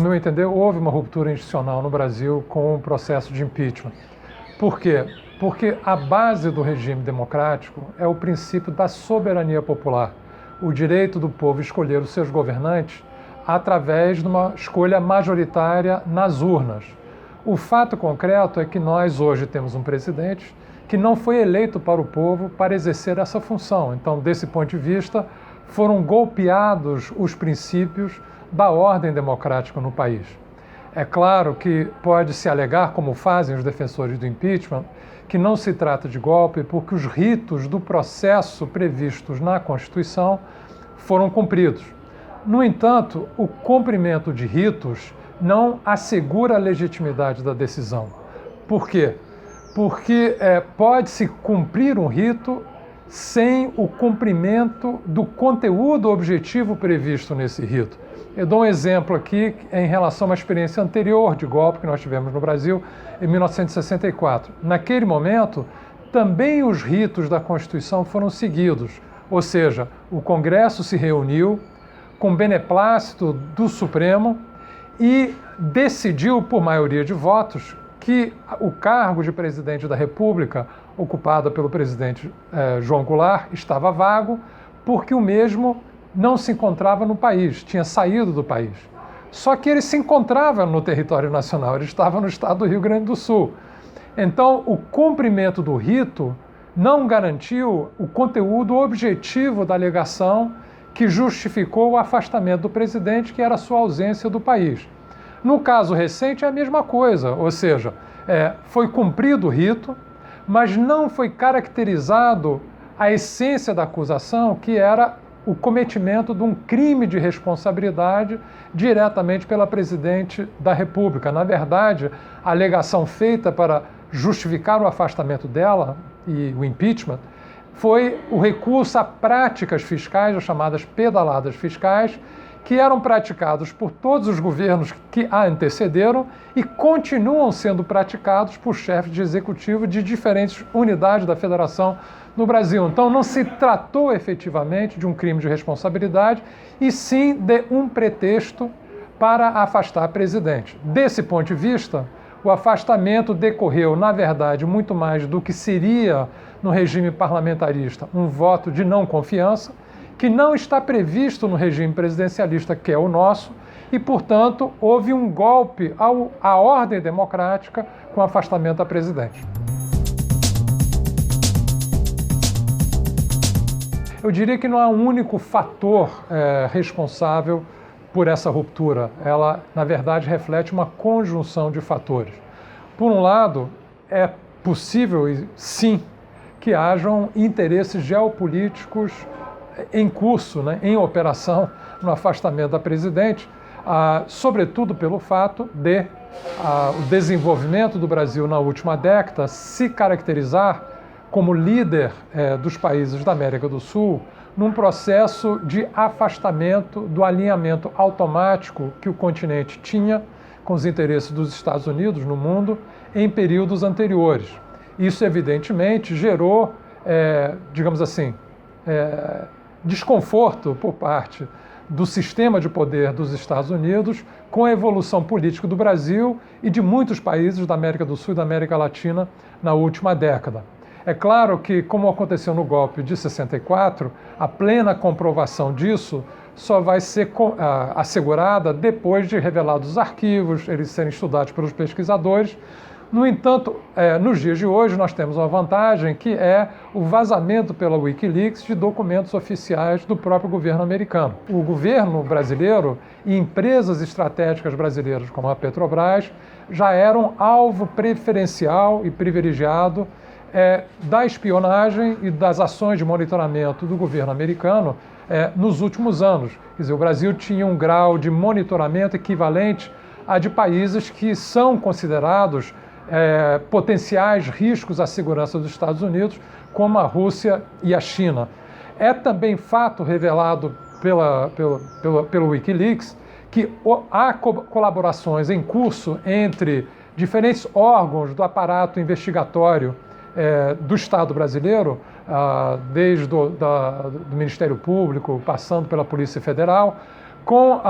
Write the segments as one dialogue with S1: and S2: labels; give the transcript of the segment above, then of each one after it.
S1: no meu entender, houve uma ruptura institucional no Brasil com o processo de impeachment. Por quê? Porque a base do regime democrático é o princípio da soberania popular, o direito do povo escolher os seus governantes através de uma escolha majoritária nas urnas. O fato concreto é que nós hoje temos um presidente que não foi eleito para o povo para exercer essa função. Então, desse ponto de vista, foram golpeados os princípios da ordem democrática no país. É claro que pode-se alegar, como fazem os defensores do impeachment, que não se trata de golpe porque os ritos do processo previstos na Constituição foram cumpridos. No entanto, o cumprimento de ritos não assegura a legitimidade da decisão. Por quê? Porque pode-se cumprir um rito sem o cumprimento do conteúdo objetivo previsto nesse rito. Eu dou um exemplo aqui em relação a uma experiência anterior de golpe que nós tivemos no Brasil em 1964. Naquele momento, também os ritos da Constituição foram seguidos, ou seja, o Congresso se reuniu com beneplácito do Supremo e decidiu, por maioria de votos, que o cargo de presidente da República, ocupado pelo presidente João Goulart, estava vago, porque o mesmo não se encontrava no país, tinha saído do país. Só que ele se encontrava no território nacional, ele estava no estado do Rio Grande do Sul. Então, o cumprimento do rito não garantiu o conteúdo objetivo da alegação que justificou o afastamento do presidente, que era a sua ausência do país. No caso recente é a mesma coisa, ou seja, foi cumprido o rito, mas não foi caracterizado a essência da acusação, que era o cometimento de um crime de responsabilidade diretamente pela presidente da República. Na verdade, a alegação feita para justificar o afastamento dela e o impeachment foi o recurso a práticas fiscais, as chamadas pedaladas fiscais, que eram praticados por todos os governos que a antecederam e continuam sendo praticados por chefes de executivo de diferentes unidades da federação no Brasil. Então, não se tratou efetivamente de um crime de responsabilidade, e sim de um pretexto para afastar a presidente. Desse ponto de vista, o afastamento decorreu, na verdade, muito mais do que seria no regime parlamentarista um voto de não confiança, que não está previsto no regime presidencialista, que é o nosso, e, portanto, houve um golpe à ordem democrática com o afastamento da presidente. Eu diria que não há um único fator responsável por essa ruptura. Ela, na verdade, reflete uma conjunção de fatores. Por um lado, é possível, sim, que hajam interesses geopolíticos em curso, em operação, no afastamento da presidente, sobretudo pelo fato de o desenvolvimento do Brasil na última década se caracterizar como líder dos países da América do Sul num processo de afastamento do alinhamento automático que o continente tinha com os interesses dos Estados Unidos no mundo em períodos anteriores. Isso, evidentemente, gerou, digamos assim, desconforto por parte do sistema de poder dos Estados Unidos com a evolução política do Brasil e de muitos países da América do Sul e da América Latina na última década. É claro que, como aconteceu no golpe de 64, a plena comprovação disso só vai ser assegurada depois de revelados os arquivos, eles serem estudados pelos pesquisadores. No entanto, nos dias de hoje, nós temos uma vantagem, que é o vazamento pela Wikileaks de documentos oficiais do próprio governo americano. O governo brasileiro e empresas estratégicas brasileiras, como a Petrobras, já eram alvo preferencial e privilegiado da espionagem e das ações de monitoramento do governo americano nos últimos anos. Quer dizer, o Brasil tinha um grau de monitoramento equivalente a de países que são considerados potenciais riscos à segurança dos Estados Unidos, como a Rússia e a China. É também fato revelado pelo Wikileaks que há colaborações em curso entre diferentes órgãos do aparato investigatório do Estado brasileiro, desde do Ministério Público, passando pela Polícia Federal, com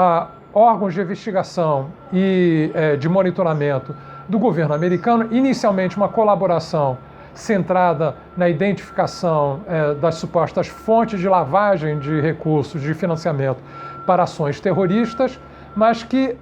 S1: órgãos de investigação e de monitoramento do governo americano, inicialmente uma colaboração centrada na identificação das supostas fontes de lavagem de recursos de financiamento para ações terroristas, mas que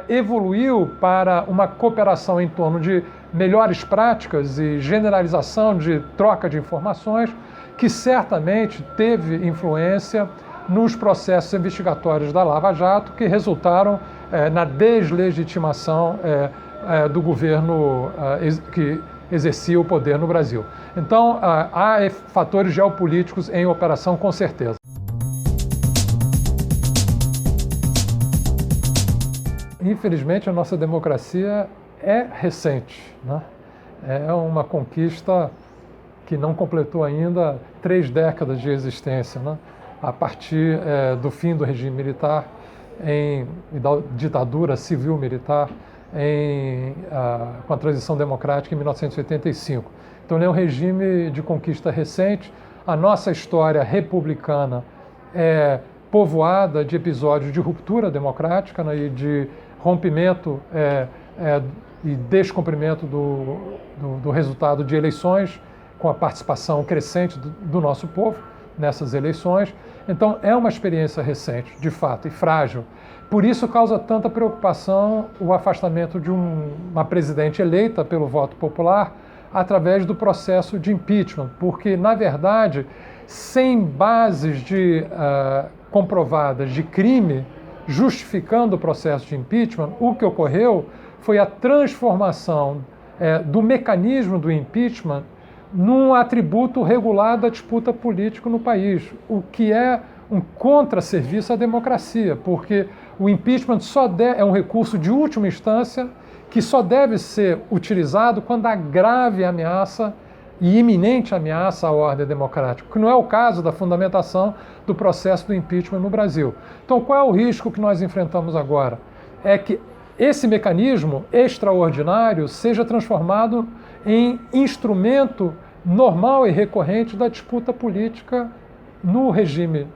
S1: evoluiu para uma cooperação em torno de melhores práticas e generalização de troca de informações, que certamente teve influência nos processos investigatórios da Lava Jato, que resultaram na deslegitimação do governo que exercia o poder no Brasil. Então, há fatores geopolíticos em operação, com certeza. Infelizmente, a nossa democracia é recente, né? É uma conquista que não completou ainda 3 décadas de existência, né? A partir do fim do regime militar e da ditadura civil-militar com a transição democrática em 1985. Então, ele é um regime de conquista recente. A nossa história republicana é povoada de episódios de ruptura democrática, né, e de rompimento e descumprimento do resultado de eleições, com a participação crescente do nosso povo nessas eleições. Então, é uma experiência recente, de fato, e frágil. Por isso causa tanta preocupação o afastamento de uma presidente eleita pelo voto popular através do processo de impeachment, porque, na verdade, sem bases comprovadas de crime justificando o processo de impeachment, o que ocorreu foi a transformação do mecanismo do impeachment num atributo regular da disputa política no país, o que é um contrasserviço à democracia, porque o impeachment é um recurso de última instância que só deve ser utilizado quando há grave ameaça e iminente ameaça à ordem democrática, que não é o caso da fundamentação do processo do impeachment no Brasil. Então, qual é o risco que nós enfrentamos agora? É que esse mecanismo extraordinário seja transformado em instrumento normal e recorrente da disputa política no regime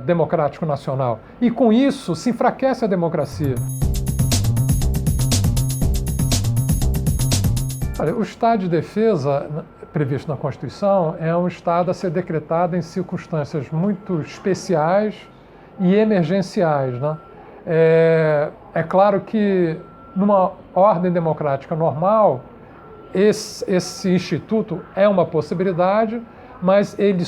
S1: democrático nacional. E com isso se enfraquece a democracia. Olha, o estado de defesa previsto na Constituição é um estado a ser decretado em circunstâncias muito especiais e emergenciais, né? É claro que numa ordem democrática normal, esse instituto é uma possibilidade, mas ele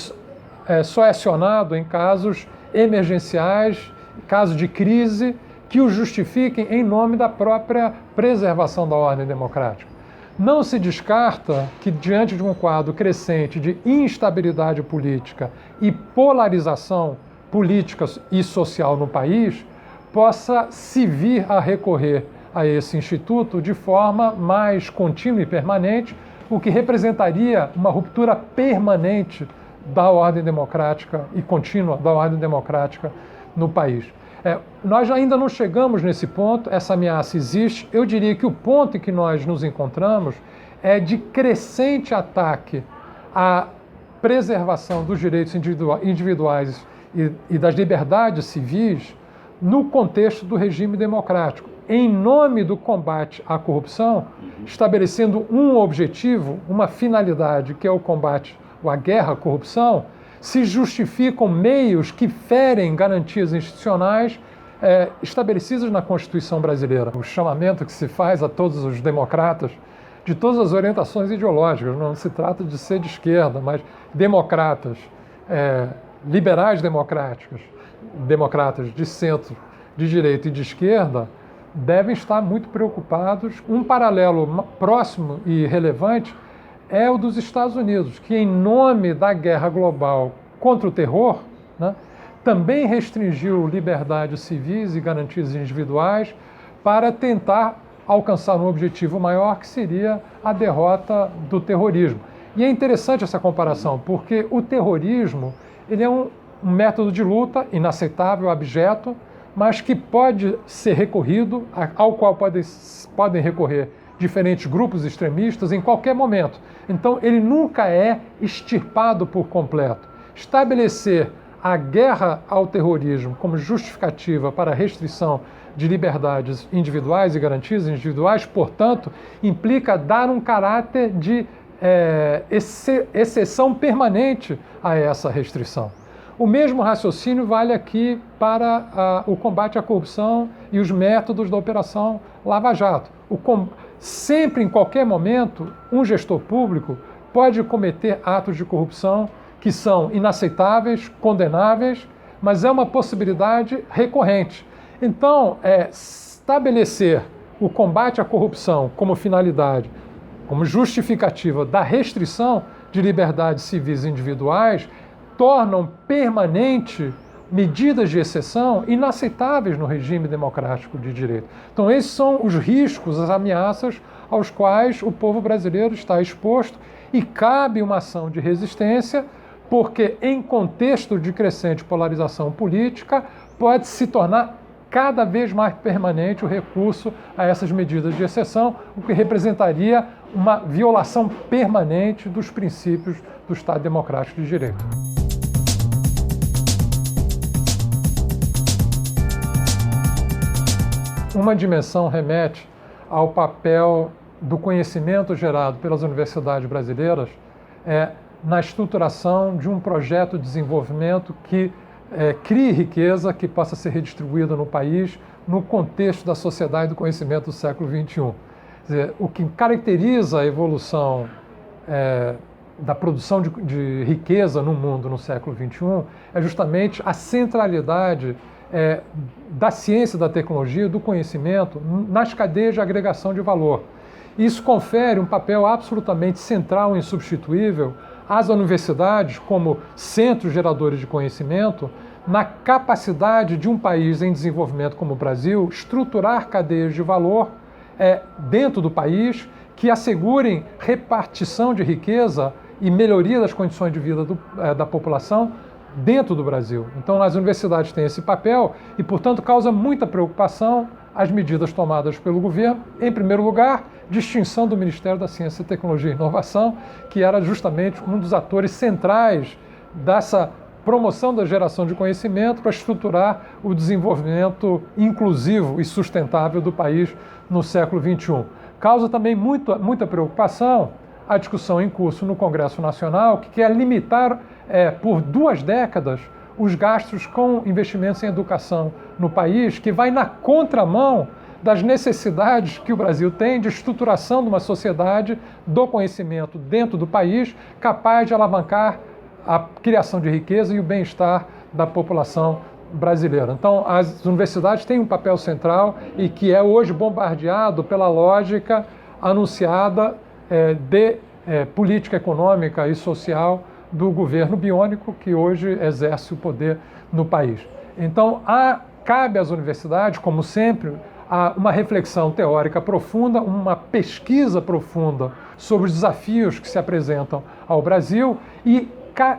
S1: só é acionado em casos emergenciais, casos de crise, que o justifiquem em nome da própria preservação da ordem democrática. Não se descarta que, diante de um quadro crescente de instabilidade política e polarização política e social no país, possa se vir a recorrer a esse instituto de forma mais contínua e permanente, o que representaria uma ruptura permanente da ordem democrática e contínua da ordem democrática no país. Nós ainda não chegamos nesse ponto, essa ameaça existe. Eu diria que o ponto em que nós nos encontramos é de crescente ataque à preservação dos direitos individuais e das liberdades civis no contexto do regime democrático, em nome do combate à corrupção, estabelecendo um objetivo, uma finalidade, que é o combate, a guerra à corrupção, se justificam meios que ferem garantias institucionais estabelecidas na Constituição brasileira. O chamamento que se faz a todos os democratas, de todas as orientações ideológicas, não se trata de ser de esquerda, mas democratas, liberais democratas de centro, de direita e de esquerda, devem estar muito preocupados. Um paralelo próximo e relevante é o dos Estados Unidos, que, em nome da guerra global contra o terror, né, também restringiu liberdades civis e garantias individuais para tentar alcançar um objetivo maior, que seria a derrota do terrorismo. E é interessante essa comparação, porque o terrorismo ele é um método de luta inaceitável, abjeto, mas que pode ser recorrido, ao qual podem recorrer diferentes grupos extremistas em qualquer momento. Então, ele nunca é extirpado por completo. Estabelecer a guerra ao terrorismo como justificativa para a restrição de liberdades individuais e garantias individuais, portanto, implica dar um caráter de exceção permanente a essa restrição. O mesmo raciocínio vale aqui para o combate à corrupção e os métodos da Operação Lava Jato. Sempre, em qualquer momento, um gestor público pode cometer atos de corrupção que são inaceitáveis, condenáveis, mas é uma possibilidade recorrente. Então, estabelecer o combate à corrupção como finalidade, como justificativa da restrição de liberdades civis individuais, tornam permanente medidas de exceção inaceitáveis no regime democrático de direito. Então, esses são os riscos, as ameaças aos quais o povo brasileiro está exposto e cabe uma ação de resistência, porque em contexto de crescente polarização política pode se tornar cada vez mais permanente o recurso a essas medidas de exceção, o que representaria uma violação permanente dos princípios do Estado Democrático de Direito. Uma dimensão remete ao papel do conhecimento gerado pelas universidades brasileiras na estruturação de um projeto de desenvolvimento que crie riqueza que possa ser redistribuída no país no contexto da sociedade do conhecimento do século XXI. Quer dizer, o que caracteriza a evolução da produção de riqueza no mundo no século XXI é justamente a centralidade da ciência, da tecnologia, do conhecimento nas cadeias de agregação de valor. Isso confere um papel absolutamente central e insubstituível às universidades como centros geradores de conhecimento na capacidade de um país em desenvolvimento como o Brasil estruturar cadeias de valor dentro do país que assegurem repartição de riqueza e melhoria das condições de vida da população dentro do Brasil. Então, as universidades têm esse papel e, portanto, causa muita preocupação as medidas tomadas pelo governo. Em primeiro lugar, distinção do Ministério da Ciência, Tecnologia e Inovação, que era justamente um dos atores centrais dessa promoção da geração de conhecimento para estruturar o desenvolvimento inclusivo e sustentável do país no século XXI. Causa também muita preocupação a discussão em curso no Congresso Nacional, que quer limitar por 2 décadas os gastos com investimentos em educação no país, que vai na contramão das necessidades que o Brasil tem de estruturação de uma sociedade do conhecimento dentro do país, capaz de alavancar a criação de riqueza e o bem-estar da população brasileira. Então, as universidades têm um papel central e que é hoje bombardeado pela lógica anunciada de política econômica e social do governo biônico que hoje exerce o poder no país. Então, cabe às universidades, como sempre, uma reflexão teórica profunda, uma pesquisa profunda sobre os desafios que se apresentam ao Brasil e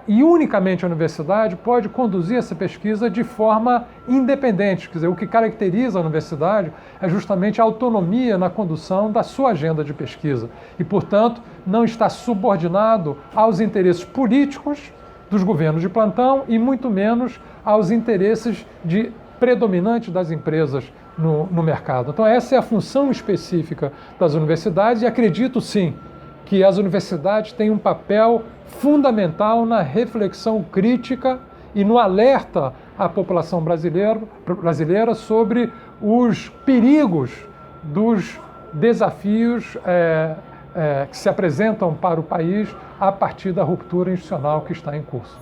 S1: unicamente a universidade pode conduzir essa pesquisa de forma independente. Quer dizer, o que caracteriza a universidade é justamente a autonomia na condução da sua agenda de pesquisa e, portanto, não está subordinado aos interesses políticos dos governos de plantão e muito menos aos interesses predominantes das empresas no mercado. Então, essa é a função específica das universidades e acredito, sim, que as universidades têm um papel fundamental na reflexão crítica e no alerta à população brasileira sobre os perigos dos desafios que se apresentam para o país a partir da ruptura institucional que está em curso.